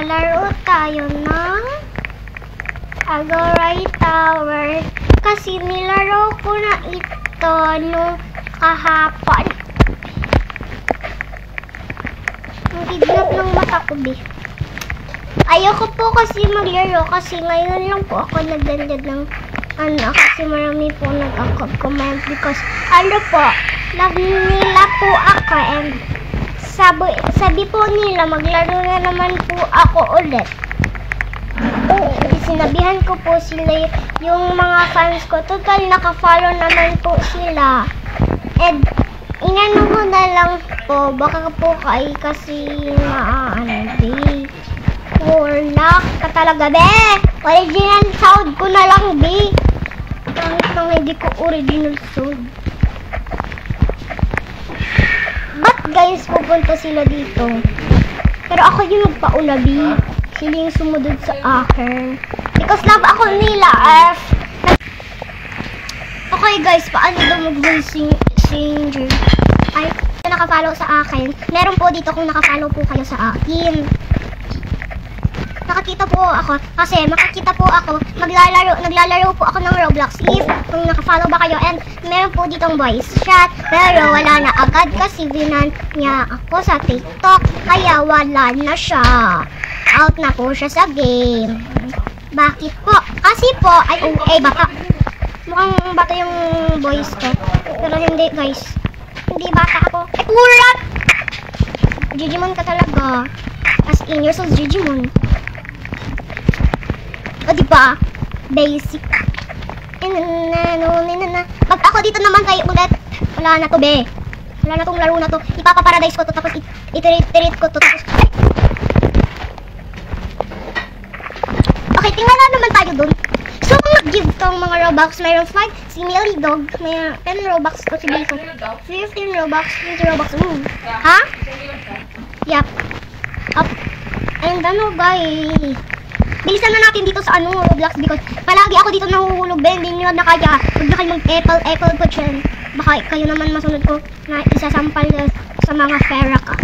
maglalaro tayo ng Agoray Tower. Kasi nilaro ko na ito nung kahapon. Ang kidnap ng mata ko, be. Ayoko po kasi maglaro kasi ngayon lang po ako nagdandad ng kasi marami po nag-comment because po, love nila po ako and sabi po nila maglaro na naman po ako ulit. Sinabihan ko po sila yung mga fans ko, total naka-follow naman po sila. And inano ko na lang po, baka po kasi be. Warlock ka talaga, be. Original sound ko na lang, be. Pangit nang hindi ko original sound. Ba't guys pupunta sila dito? Pero ako yung nagpauna, be. Sila yung sumunod sa akin. Because love ako nila, Okay guys, paano daw mag-voice changer? Ay, nakafollow sa akin. Meron po dito kung nakafollow po kayo sa akin. Nakakita po ako, kasi makakita po ako, naglalaro po ako ng Roblox if kung nakafollow ba kayo, and meron po ditong voice chat, pero wala na agad kasi binan niya ako sa TikTok, kaya wala na siya. Out na po siya sa game. Bakit po? Kasi po, baka mukhang bata yung voice ko, pero hindi guys, hindi bata ako. Kurat! Digimon ka talaga. As in, you're so Digimon. O diba? Basic. Pag ako dito naman kayo ulit, wala na to, be. Wala na tong laro na to. Ipapaparadise ko to, tapos iterate ko to, tapos okay, tingnan naman tayo dun. So, kung nag-give tong mga Robux, mayroon 5, si Millie Dog, may 10 Robux to si Biko. 15 Robux, 20 Robux, ha? Yup. Up. And guys, bilisan na natin dito sa Roblox because palagi ako dito nahuhulog, be. Hindi nyo na kaya. Huwag na kayo mag-apple po dyan. Baka kayo naman masunod ko na isasampal sa mga fera ka.